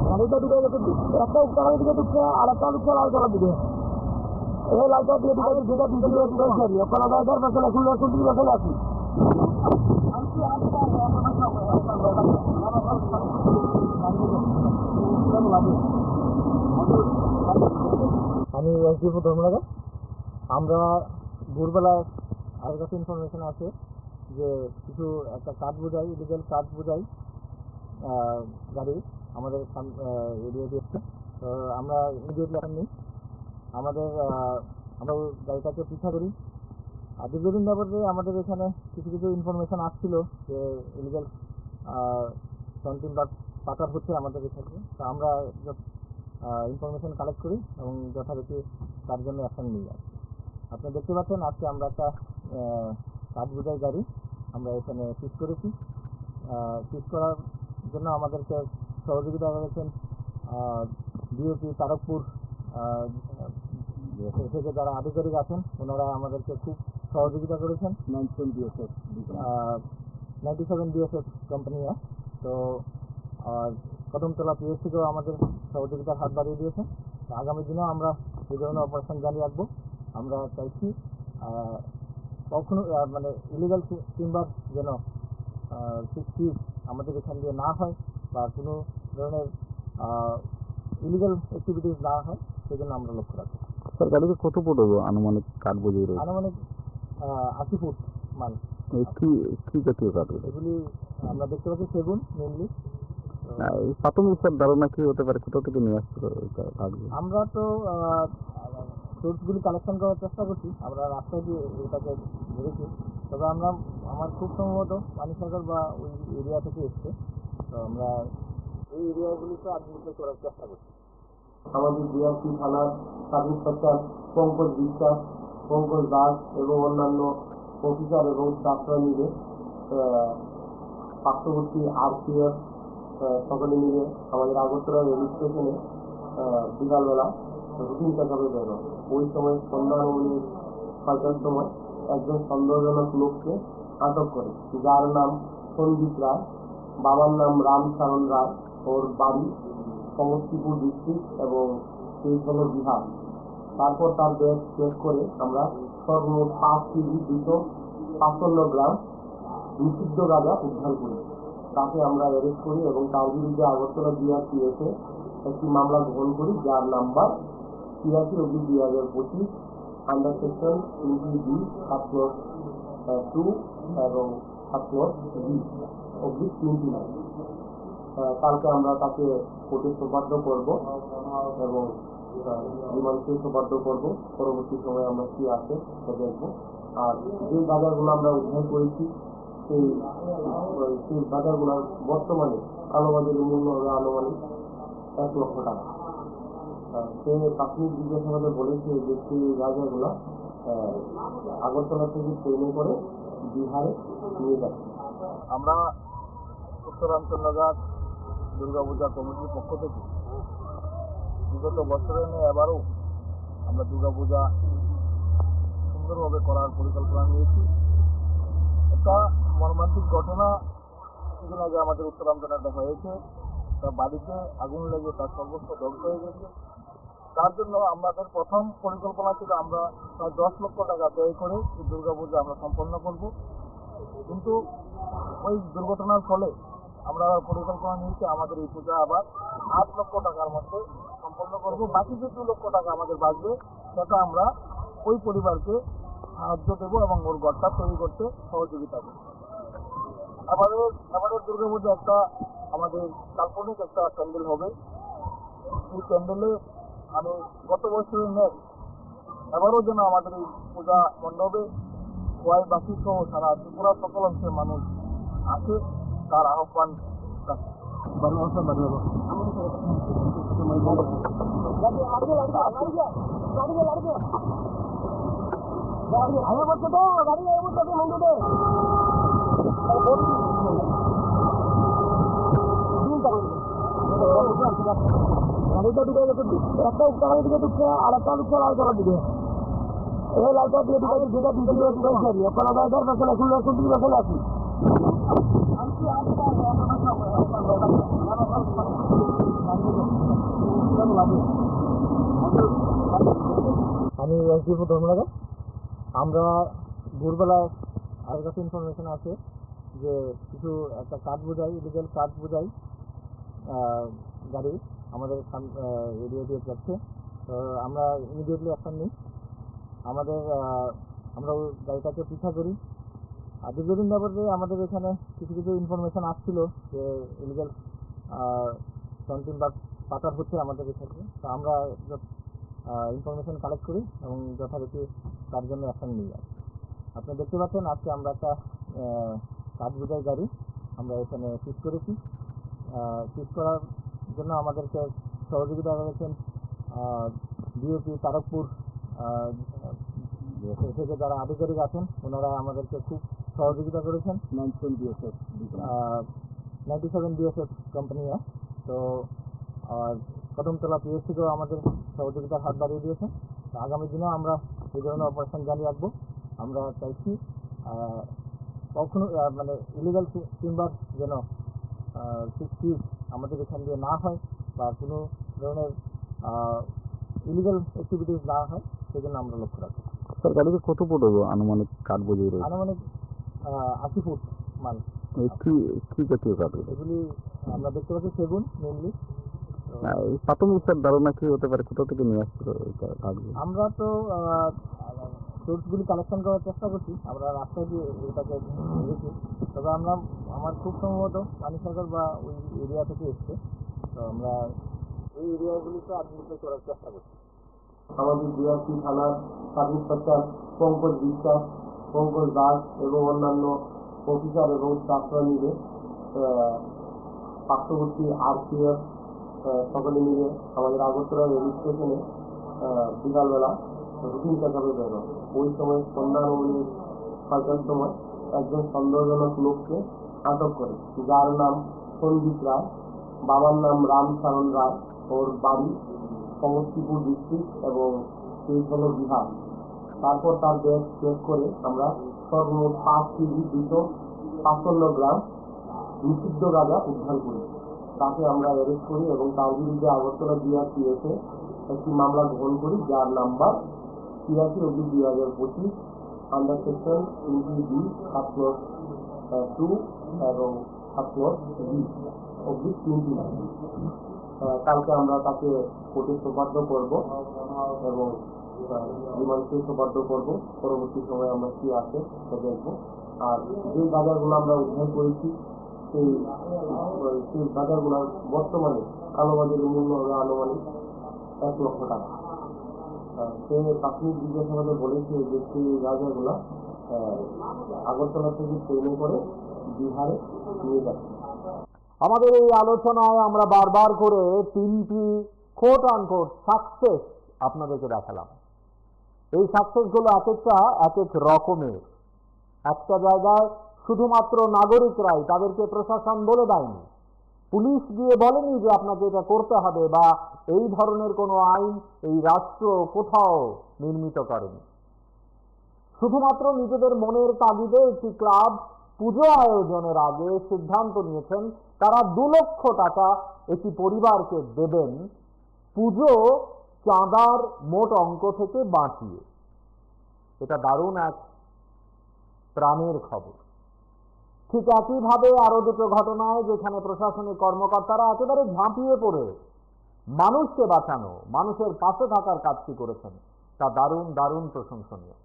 গাড়িটা ঢুকে গেছে, একটা উত্তরের দিকে ঢুকছে আর একটা ঢুকছে লালতলার দিকে। এই লাইটটা দিয়ে ঢুকে যেটা ঢুকে ওখানে ড্রাইভার পেছনে খুলে কুটির পেছনে আছি। আমি এসডিপো ধর্মনগর। আমরা ভোরবেলা আমার কাছে ইনফরমেশন আছে যে কিছু একটা কাঠ বোঝাই, ইলিগাল কাঠ বোঝাই গাড়ি আমাদের এরিয়া দিয়েছে। তো আমরা ইমিডিয়েটলি এখন নিই আমরা গাড়িটাকে পিছা করি। আর দীর্ঘদিন যাবতে আমাদের এখানে কিছু কিছু ইনফরমেশন আসছিল যে ইলিগাল কন্টিন বা পাচার হচ্ছে আমাদের এখানে। তো আমরা ইনফরমেশন কালেক্ট করি এবং যথারীতি তার জন্য অ্যাকশন নিয়ে যাই। আপনি দেখতে পাচ্ছেন আজকে আমরা একটা কাঠ বোঝাই গাড়ি আমরা এখানে সিজ করেছি। সিজ করার জন্য আমাদেরকে সহযোগিতা করেছেন ডিওপি তারকপুর থেকে যারা আধিকারিক আছেন ওনারা আমাদেরকে খুব সহযোগিতা করেছেন। 97 বিএসএফ কোম্পানি। তো কদমতলা পিএস থেকেও আমাদের সহযোগিতার হাত বাড়িয়ে দিয়েছে। আগামী দিনেও আমরা এই ধরনের অপারেশন জারি রাখবো। আমরা চাইছি কখনো মানে ইলিগাল টিম্বার যেন সৃষ্টি আমাদের এখান দিয়ে না হয় বা কোনো ধরনের ইলিগাল অ্যাক্টিভিটিস না হয় সেই জন্য আমরা লক্ষ্য রাখবো। স্যার গাড়িতে কত ফুট হবে আনুমানিক কাঠ বোঝাই রয়েছে? আনুমানিক 80 ফুট মান। কি জাতীয় কাঠ? এগুলি আমরা দেখতে পাচ্ছি সেগুন মেনলি। প্রাথমিক স্যার ধারণা কি হতে পারে, কোথা থেকে নিয়ে আসছিল আমরা তো সোর্সগুলি কালেকশন করার চেষ্টা করছি। আমরা রাস্তায় দিয়ে এটাকে ধরেছি, তবে আমার খুব সম্ভবত পানিসাগর বা ওই এরিয়া থেকে এসছে। তো আমরা এই এরিয়াগুলিতে আইডেন্টিফাই করার চেষ্টা করছি। আমাদের ডিআরপি থানার সাব ইন্সপেক্টর পঙ্কজ বিশ্বাস, পঙ্কজ দাস এবং অন্যান্য অফিসার এবং স্টাফরা মিলে পার্শ্ববর্তী আরপিএফ সকলে মিলে আমাদের আগরতলা রেল স্টেশনে বিকালবেলা রুটিন চেকআপে বেরো। ওই সময় সন্ধ্যা অনুমানিক 6টার সময় একজন সন্দেহজনক লোককে আটক করে, যার নাম সন্দীপ রায়, বাবার নাম রামচরণ রায়, ওর বাড়ি সমস্তিপুর ডিস্ট্রিক্ট এবং সেই হল বিহার। তারপর তার ব্যাগ চেক করে আমরা সর্বমোট 5 কেজি 255 গ্রাম নিষিদ্ধ গাঁজা উদ্ধার করি। তাকে আমরা অ্যারেস্ট করি এবং তার বিরুদ্ধে আগরতলা ডিআরপিএফে একটি মামলা গ্রহণ করি, যার number 83/2025 under section 20B subclause 2 এবং সাবক্লজ B/29। কালকে আমরা তাকে কোর্টে সোপর্দ করব এবং রিমান্ডে সোপর্দ করব। পরবর্তী সময়ে আমরা কি আছে সেটা দেখবো। আর যে গাঁজাগুলো আমরা উদ্ধার করেছি সেই গাঁজাগুলোর বর্তমানে কালোবাজারের মূল্য হবে আনুমানিক 1 লক্ষ টাকা। সে প্রাথমিক জিজ্ঞাসাবাদে বলেছে যে সেই গাঁজাগুলো আগরতলা থেকে ট্রেনে করে বিহারে নিয়ে যাচ্ছে। আমরা উত্তরাঞ্চল নগর দুর্গাপূজা কমিটির পক্ষ থেকে বিগত বছরে নিয়ে এবারও আমরা দুর্গাপূজা সুন্দরভাবে করার পরিকল্পনা নিয়েছি। একটা মর্মান্তিক ঘটনা কিছুদিন আগে আমাদের উত্তরাঞ্চলে একটা হয়েছে, তার বাড়িতে আগুন লেগে তার সর্বস্ব ধ্বংস হয়ে গেছে। তার জন্য আমাদের প্রথম পরিকল্পনা ছিল আমরা প্রায় 10 লক্ষ টাকা ব্যয় করে এই দুর্গাপূজা আমরা সম্পন্ন করব, কিন্তু ওই দুর্ঘটনার ফলে আমরা পরিকল্পনা নিয়েছি আমাদের এই পূজা আবার 8 লক্ষ টাকার মধ্যে সম্পন্ন করব। বাকি যে 2 লক্ষ টাকা আমাদের বাঁচবে সেটা আমরা ওই পরিবারকে সাহায্য দেবো এবং ওর ঘরটা তৈরি করতে সহযোগিতা করব। আমাদের দুর্গাপূজা একটা আমাদের কাল্পনিক একটা প্যান্ডেল হবে। এই প্যান্ডেলে আমি গত বছরের নেট এবারও যেন আমাদের এই পূজা মণ্ডপে ওয়াইবাসী সহ সারা ত্রিপুরা সকল অংশের মানুষ আসে, তার আহ্বান রাখে। গাড়িটা ঢুকে গেছে, একটা গাড়ি দিকে ঢুকছে আর একটা ঢুকছে লাল করার দিকে। এই লাইটটা দিয়ে ঢুকে যেটা দিকে ঢুকাইছে আর এখন আমাদের পেছনে এখন এখন দিকে পেছনে আছি। আমি এসডিপো ধর্মনগর। আমরা ভোরবেলা আমার কাছে ইনফরমেশন আছে যে কিছু একটা কাঠ বোঝাই, ইলিগাল কাঠ বোঝাই গাড়ি আমাদের এরিয়া দিয়ে যাচ্ছে। তো আমরা ইমিডিয়েটলি অ্যাকশন নিই। আমরা ওই গাড়িটাকে পিছা করি। আর দীর্ঘদিন ব্যাপারে আমাদের এখানে কিছু কিছু ইনফরমেশন আসছিল যে ইলিগাল কন্টেন বা পাচার হচ্ছে আমাদের এখানে। তো আমরা ইনফরমেশন কালেক্ট করি এবং যথারীতি তার জন্য অ্যাকশন নিই। আপনি দেখতে পাচ্ছেন আজকে আমরা একটা কাঠ বোঝাই গাড়ি আমরা এখানে সিজ করেছি। সিজ করার জন্য আমাদেরকে সহযোগিতা করেছেন ডিওপি তারকপুর থেকে যারা আধিকারিক আছেন, ওনারা আমাদেরকে খুব সহযোগিতা করেছেন। 97 বিএসএফ কোম্পানি। তো কদমতলা পিএসসিকেও আমাদের সহযোগিতার হাত বাড়িয়ে দিয়েছে। তো আগামী দিনেও আমরা এই ধরনের অপারেশন জারি রাখবো। আমরা চাইছি কখনো মানে ইলিগাল টিম্বার যেন সৃষ্টি আমাদের এখান দিয়ে না হয় বা কোনো ধরনের ইলিগাল অ্যাক্টিভিটিস না হয়, সেজন্য আমরা লক্ষ্য রাখবো। স্যার, গাড়িতে কত ফুট আনুমানিক কাঠ বোঝাই রয়েছে? আনুমানিক 80 ফুট মাল। কি জাতীয় কাঠ? এগুলি আমরা দেখতে পাচ্ছি সেগুন মেনলি। এই প্রাথমিক স্যার ধারণা কি হতে পারে, কোথা থেকে নিয়ে আসছিল কাঠগুলো? আমরা তো সোর্সগুলি কালেকশন করার চেষ্টা করছি। আমরা রাস্তায় দিয়ে এটাকে দেখেছি, তবে আমার খুব সম্ভবত পানিসাগর বা ওই এরিয়া থেকে এসছে। তো আমরা এই এরিয়াগুলিতে আইডেন্টিফাই করার চেষ্টা করছি। আমাদের ডিআরসি থানার সাব ইন্সপেক্টর পঙ্কজ বিশ্বাস, পঙ্কজ দাস এবং অন্যান্য অফিসার এবং স্টাফরা মিলে পার্শ্ববর্তী আরপিএফ সকলে মিলে আমাদের আগরতলা রেল স্টেশনে বিকালবেলা রুটিন চেকআপে বেরোন। ওই সময় সন্ধ্যা 6টার সময় একজন সন্দেহজনক লোককে আটক করে, যার নাম সন্দীপ রায়, বাবার নাম রামচরণ রায়, ওর বাড়ি সমস্তিপুর ডিস্ট্রিক্ট এবং সেই হল বিহার। তারপর তার ব্যাগ চেক করে আমরা সর্বমোট 5 কেজি 255 গ্রাম নিষিদ্ধ গাঁজা উদ্ধার করি। তাকে আমরা অ্যারেস্ট করি এবং তার বিরুদ্ধে আগরতলা ডিআরপিএফে একটি মামলা গ্রহণ করি, যার number 83/2025 under section 20B subclause 2 এবং সাবক্লজ B/29। কালকে আমরা তাকে কোর্টে সোপর্দ করব এবং রিমান্ডে সোপর্দ করব। পরবর্তী সময় আমরা কি আছে তা দেখব। আর যে গাঁজাগুলো আমরা উদ্ধার করেছি সেই গাঁজাগুলোর বর্তমানে কালোবাজারের মূল্য হবে আনুমানিক 1 লক্ষ টাকা। সে প্রাথমিক জিজ্ঞাসাবাদে বলেছে যে সেই গাঁজাগুলো আগরতলা থেকে ট্রেনে করে বিহারে নিয়ে যাচ্ছে। আমাদের এই আলোচনায় আমরা বারবার করে 3টি কোট আনকোট সাকসেস আপনাদেরকে দেখালাম। এই সাকসেসগুলো এক এক রকমের। একটা জায়গায় শুধুমাত্র নাগরিকরাই, তাদেরকে প্রশাসন বলে দেয়নি, পুলিশ গিয়ে বলেনি যে আপনাকে এটা করতে হবে, বা এই ধরনের কোনো আইন এই রাষ্ট্র কোথাও নির্মিত করেনি। শুধুমাত্র নিজেদের মনের তাগিদে একটি ক্লাব পুজো আয়োজনের আগে সিদ্ধান্ত নিয়েছেন তারা 2 লক্ষ টাকা একটি পরিবারকে দেবেন পুজো চাঁদার মোট অঙ্ক থেকে বাঁচিয়ে। এটা দারুণ এক প্রাণের খবর। ঠিক একইভাবে আরো 2টো ঘটনায় যেখানে প্রশাসনিক কর্মকর্তারা একেবারে ঝাঁপিয়ে পড়ে মানুষকে বাঁচানো, মানুষের পাশে থাকার কাজটি করেছেন, তা দারুণ দারুণ প্রশংসনীয়।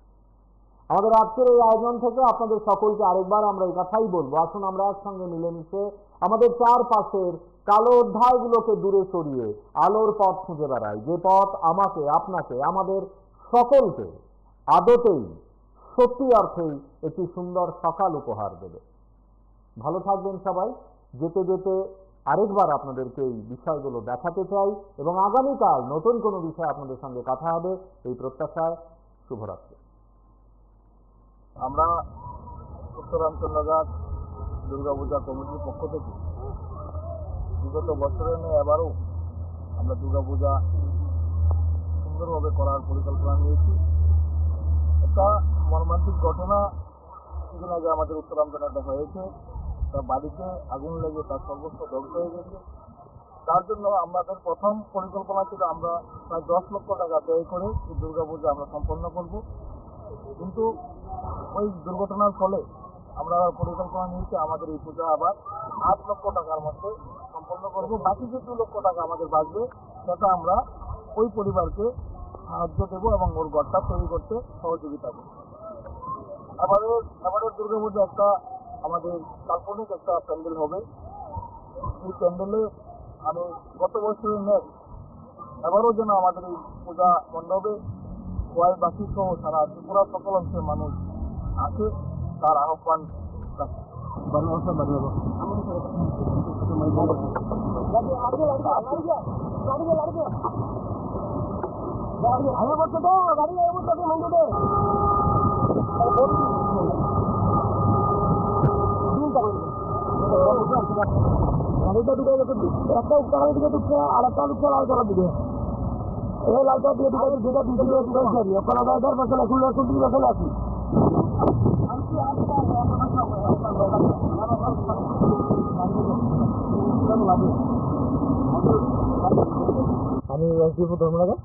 আমাদের আজকের এই আয়োজন থেকে আপনাদের সকলকে আরেকবার আমরা এই কথাই বলবো, আসুন আমরা একসঙ্গে মিলেমিশে আমাদের চারপাশের কালো অধ্যায়গুলোকে দূরে সরিয়ে আলোর পথ খুঁজে বেড়াই, যে পথ আমাকে, আপনাকে, আমাদের সকলকে আদতেই সত্যি অর্থেই একটি সুন্দর সকাল উপহার দেবে। ভালো থাকবেন সবাই। যেতে যেতে আরেকবার আপনাদেরকে এই বিষয়গুলো দেখাতে চাই এবং আগামীকাল নতুন কোনো বিষয় আপনাদের সঙ্গে কথা হবে এই প্রত্যাশায়। শুভরাত্রি। আমরা উত্তরাঞ্চলঘাট দুর্গাপূজা কমিটির পক্ষ থেকে বিগত বছরের ন্যায় এবারও আমরা দুর্গাপূজা সুন্দরভাবে করার পরিকল্পনা নিয়েছি। একটা মর্মান্তিক ঘটনা কিছুদিন আগে আমাদের উত্তরাঞ্চলে হয়েছে। তার বাড়িতে আগুন লেগে তার সর্বস্ব ধ্বংস হয়ে গেছে। তার জন্য আমাদের প্রথম পরিকল্পনা ছিল আমরা প্রায় 10 লক্ষ টাকা ব্যয় করে এই দুর্গাপূজা আমরা সম্পন্ন করব, কিন্তু ওই দুর্ঘটনার ফলে আমরা পরিকল্পনা নিয়েছি আমাদের এই পূজা আবার 8 লক্ষ টাকার মধ্যে সম্পন্ন করব। বাকি যে 2 লক্ষ টাকা আমাদের বাঁচবে সেটা আমরা ওই পরিবারকে সাহায্য দেবো এবং ওর ঘরটা তৈরি করতে সহযোগিতা করব। আমাদের দুর্গাপূজা একটা আমাদের কাল্পনিক একটা প্যান্ডেল হবে। এই প্যান্ডেলে আমি গত বছরের ন্যায় এবারও যেন আমাদের এই পূজা মণ্ডপে বাসী সহ সারা ত্রিপুরা সকল অংশের মানুষ আছে তার আহ্বান গাড়িটা ঢুকে গেছে, একটা উত্তরার দিকে ঢুকছে আর একটা ঢুকছে লালতলার দিকে। এই লালটা দিয়ে ঢুকে দুটা খুলে শুনতে বসে আছি। আমি এসডিপি ধর্মনগর।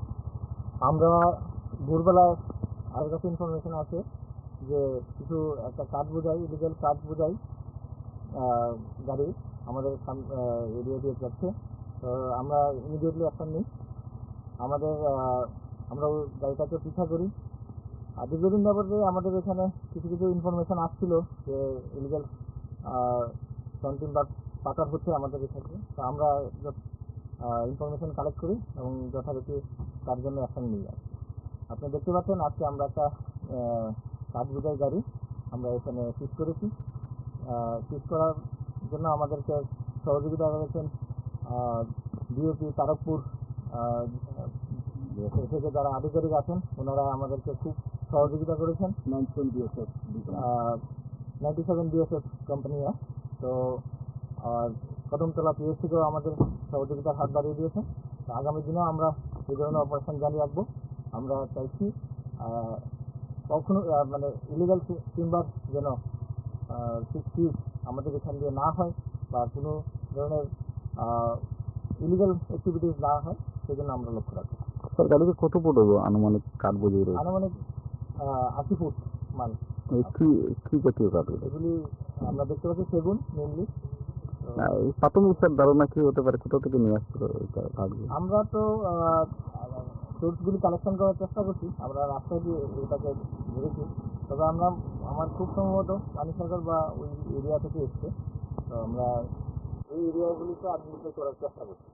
আমরা ভোরবেলা আর কাছে ইনফরমেশন আছে যে কিছু একটা কাঠ বোঝাই, ইলিগাল কাঠ বোঝাই গাড়ি আমাদের এরিয়া দিয়ে যাচ্ছে। তো আমরা ইমিডিয়েটলি অ্যাকশন নিই। আমরা ওই গাড়িটাকে পিছা করি। আর দীর্ঘদিন যাবতে আমাদের এখানে কিছু কিছু ইনফরমেশন আসছিল যে ইলিগাল কন্টিন বা পাচার হচ্ছে আমাদের এখানে। তো আমরা ইনফরমেশন কালেক্ট করি এবং যথারীতি তার জন্য অ্যাকশন নিই। আপনি দেখতে পাচ্ছেন আজকে আমরা একটা কাঠ বোঝাই গাড়ি আমরা এখানে সিজ করেছি। সিজ করার জন্য আমাদেরকে সহযোগিতা করেছেন ডিওপি তারকপুর থেকে যারা আধিকারিক আছেন, ওনারা আমাদেরকে খুব সহযোগিতা করেছেন। 97 বিএসএফ কোম্পানি। তো কদমতলা পিএস থেকেও আমাদের সহযোগিতার হাত বাড়িয়ে দিয়েছেন। তো আগামী দিনেও আমরা এই ধরনের অপারেশন জারি রাখবো। আমরা চাইছি কখনো মানে ইলিগাল টিম্বার যেন সিজ আমাদের এখান দিয়ে না হয় বা কোনো ধরনের ইলিগাল অ্যাক্টিভিটিস না হয়, সেই জন্য আমরা লক্ষ্য রাখবো। স্যার, গাড়িতে কত ফুট আনুমানিক কাঠ বোঝাই রয়েছে? আনুমানিক 80 ফুট মান। কি জাতীয় কাঠ? এগুলি আমরা দেখতে পাচ্ছি সেগুন মেনলি। এই প্রাথমিক স্যার ধারণা কি হতে পারে, কোথা থেকে নিয়ে আসছিল কাঠগুলো? আমরা তো সোর্সগুলি কালেকশন করার চেষ্টা করছি। আমরা রাস্তায় দিয়ে এটাকে ধরেছি, তবে আমার খুব সম্ভবত পানি সরকার বা ওই এরিয়া থেকে এসছে। তো আমরা এই এরিয়াগুলিতে আইডেন্টিফাই করার চেষ্টা করছি।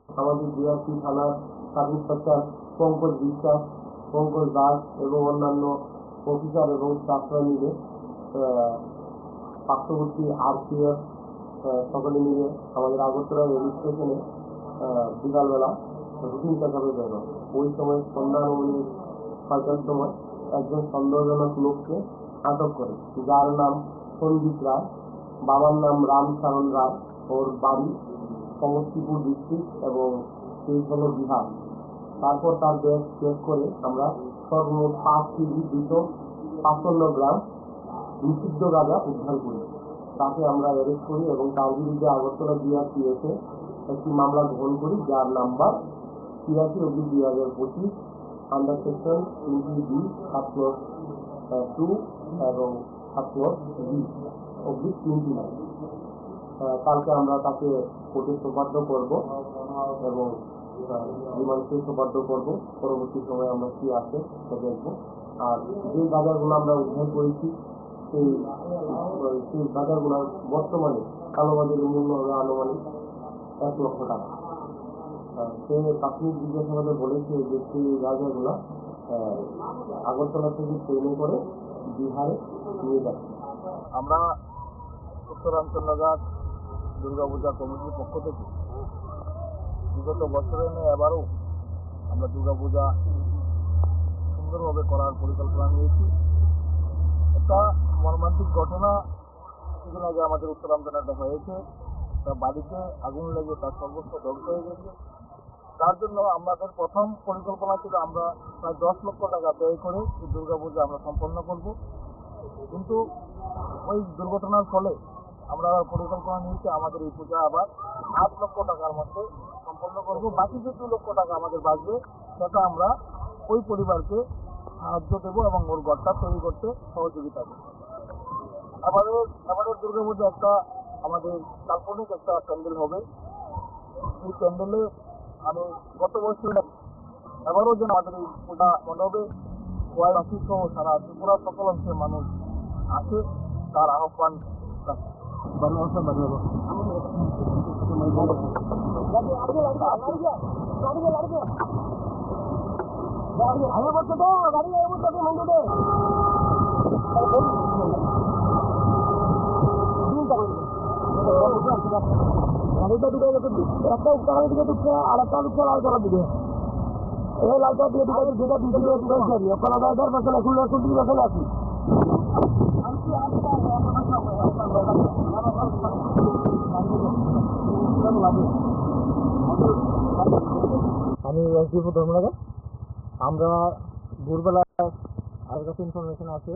আমাদের ডিআরপি থানার সাব ইন্সপেক্টর পঙ্কজ বিশ্বাস, পঙ্কজ দাস এবং অন্যান্য অফিসার এবং স্টাফরা মিলে পার্শ্ববর্তী আরপিএফ সকলে মিলে আমাদের আগরতলা রেল স্টেশনে বিকালবেলা রুটিন চেকআপে বের হয়। ওই সময় সন্ধ্যা 6টার সময় একজন সন্দেহজনক লোককে আটক করে, যার নাম সন্দীপ রায়, বাবার নাম রামচরণ রায়, ওর বাড়ি সমস্তিপুর ডিস্ট্রিক্ট এবং সেই হলো বিহার। তারপর তার ব্যাগ চেক করে আমরা সর্বমোট 5 কেজি 255 গ্রাম নিষিদ্ধ গাঁজা উদ্ধার করি। তাকে আমরা অ্যারেস্ট করি এবং তার বিরুদ্ধে আগরতলা জিআরপিএসে একটি মামলা গ্রহণ করি, যার number 83/2025 under section 20B subclause 2 এবং সাবক্লজ B/29। কালকে আমরা তাকে কোর্টে সোপর্দ করব এবং রিমান্ডে সোপর্দ করব। পরবর্তী সময়ে আমরা কি আছে তা দেখব। আর যে বাজারগুলো আমরা উদ্ধার করেছি সেই বাজারগুলোর বর্তমানে কালোবাজারের মূল্য হবে আনুমানিক 1 লক্ষ টাকা। সে প্রাথমিক জিজ্ঞাসাবাদে বলেছে যে সেই বাজারগুলো আগরতলা থেকে ট্রেনে করে বিহারে নিয়ে যাচ্ছে। আমরা উত্তরাঞ্চলঘাট দুর্গাপূজা কমিটির পক্ষ থেকে বিগত বছরে নিয়ে এবারও আমরা দুর্গাপূজা সুন্দরভাবে করার পরিকল্পনা নিয়েছি। একটা মর্মান্তিক ঘটনা কিছুদিন আগে আমাদের উত্তরাঞ্চলে হয়েছে। তার বাড়িতে আগুন লেগে তার সর্বস্ব ধ্বংস হয়ে গেছে। তার জন্য আমাদের প্রথম পরিকল্পনা ছিল আমরা প্রায় 10 লক্ষ টাকা ব্যয় করে এই দুর্গাপূজা আমরা সম্পন্ন করব, কিন্তু ওই দুর্ঘটনার ফলে আমরা পরিকল্পনা নিয়েছি আমাদের এই পূজা আবার 8 লক্ষ টাকার মধ্যে সম্পন্ন করব। বাকি যে 2 লক্ষ টাকা আমাদের বাঁচবে সেটা আমরা ওই পরিবারকে সাহায্য দেবো এবং ওর ঘরটা তৈরি করতে সহযোগিতা করব। আমাদের দুর্গাপূজা একটা আমাদের কাল্পনিক একটা প্যান্ডেল হবে। এই প্যান্ডেলে আমি গত বছর এবারও যেন আমাদের এই পূজা মণ্ডপে ওয়াইবাসী সহ সারা ত্রিপুরা সকল অংশের মানুষ আছে তার আহ্বান রাখি। গাড়িটা দুটো একটা উত্তরের দিকে ঢুকছে আর একটা ঢুকছে লালতলার দিকে। এই লালটার দিকে ঢুকে যেটা দুটো ঢুকে আপনারা গাড়িটার পাশে এখন এখন দিকে পাশে আছি। আমি এসডিপো ধর্মনগর। আমরা ভোরবেলা আমার কাছে ইনফরমেশন আছে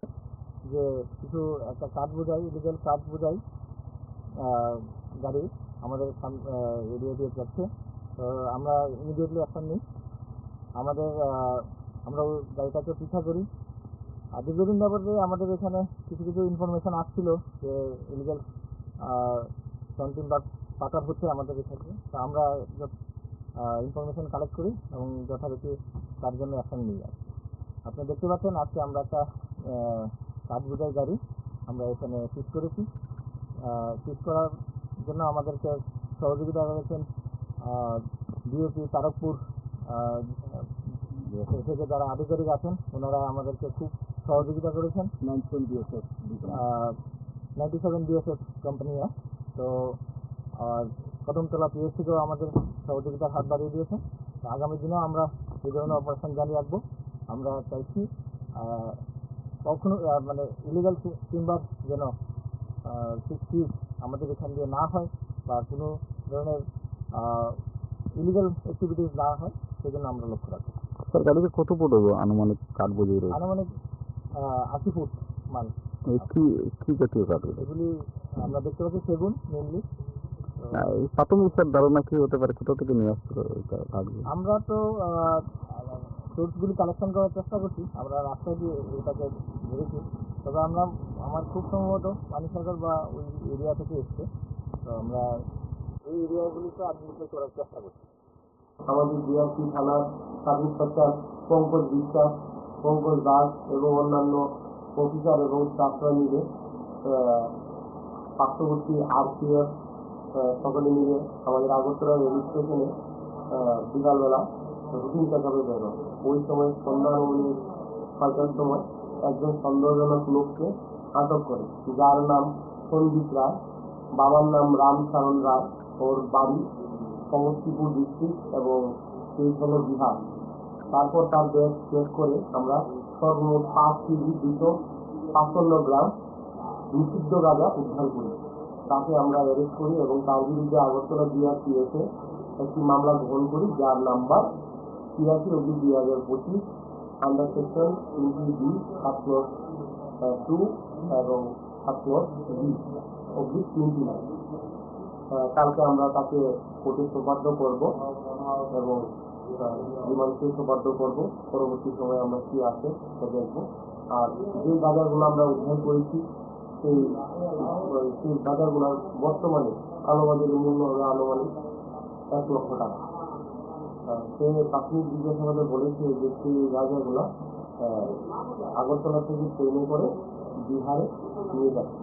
যে কিছু একটা কাঠ বোঝাই, ইলিগাল কাঠ বোঝাই গাড়ি আমাদের এরিয়া দিয়ে যাচ্ছে। তো আমরা ইমিডিয়েটলি অ্যাকশন নিই। আমরা ওই গাড়িটাকে পিছা করি। আর দীর্ঘদিন ব্যাপারে আমাদের এখানে কিছু কিছু ইনফরমেশন আসছিল যে ইলিগাল টন্টিন বা পাকার হচ্ছে আমাদের এখানে। তো আমরা ইনফরমেশন কালেক্ট করি এবং যথারীতি তার জন্য অ্যাকশন নিই। আপনি দেখতে পাচ্ছেন আজকে আমরা একটা কাঠ বোঝাই গাড়ি আমরা এখানে সিজ করেছি। সিজ করার জন্য আমাদেরকে সহযোগিতা করেছেন ডিওপি তারকপুর থেকে যারা আধিকারিক আছেন, ওনারা আমাদেরকে খুব সহযোগিতা করেছেন। 97 বিএসএফ কোম্পানি। তো কদমতলা পিএস থেকেও আমাদের সহযোগিতার হাত বাড়িয়ে দিয়েছে। আগামী দিনেও আমরা এই ধরনের অপারেশন জারি রাখবো। আমরা চাইছি কখনো মানে ইলিগাল টিম্বার যেন আমাদের এখান দিয়ে না হয় বা কোনো ধরনের ইলিগাল অ্যাক্টিভিটিস না হয়, সেজন্য আমরা লক্ষ্য রাখবো। স্যার, গাড়িতে কত ফুট হবে আনুমানিক কাঠ বোঝাই রয়েছে? আনুমানিক 80 ফুট মাল। কি জাতীয় কাঠ? এগুলি আমরা দেখতে পাচ্ছি সেগুন মেনলি। এই প্রাথমিক স্যার ধারণা কি হতে পারে, কোথা থেকে নিয়ে আসছিল কাঠগুলো? আমরা তো সোর্সগুলি কালেকশন করার চেষ্টা করছি। আমরা রাস্তায় দিয়ে এটাকে ধরেছি, তবে আমার খুব সম্ভবত পানিসাগর বা ওই এরিয়া থেকে এসছে। তো আমরা এই এরিয়াগুলিতে আইডেন্টিফাই করার চেষ্টা করছি। আমাদের জিআরপি থানার সাব ইন্সপেক্টর পঙ্কজ বিশ্বাস, পঙ্কজ দাস এবং অন্যান্য অফিসার এবং স্টাফরা মিলে পার্শ্ববর্তী আরপিএফ সকলে মিলে আমাদের আগরতলা রেল স্টেশনে বিকালবেলা রুটিন চেকআপে বেরোয়। ওই সময় সন্ধ্যা অনুমানিক 6টার সময় একজন সন্দেহজনক লোককে আটক করে, যার নাম সন্দীপ রায়, বাবার নাম রামচরণ রায়, ওর বাড়ি সমস্তিপুর ডিস্ট্রিক্ট এবং সেই হল বিহার। তারপর তার ব্যাগ চেক করে আমরা সর্বমোট 5 কেজি 255 গ্রাম নিষিদ্ধ গাঁজা উদ্ধার করি। তাকে আমরা অ্যারেস্ট করি এবং তার বিরুদ্ধে আগরতলা জিআরপিএসে একটি মামলা গ্রহণ করি, যার number 83/2025 under section 20B subclause 2 এবং 7 নোট বি অবধি 3টি লাইন। কালকে আমরা তাকে কোর্টে সোপর্দ করব এবং রিমান্ডকে সোপর্দ করব। পরবর্তী সময়ে আমরা কি আছে তা দেখব। আর যে বাজারগুলো আমরা উদ্ধার করেছি সেই বাজারগুলোর বর্তমানে আনুমানিক মূল্য হবে আনুমানিক 1 লক্ষ টাকা। সে প্রাথমিক জিজ্ঞাসাবাদে বলেছে যে সেই বাজারগুলো আগরতলা থেকে ট্রেনে করে বিহারে নিয়ে যাচ্ছে।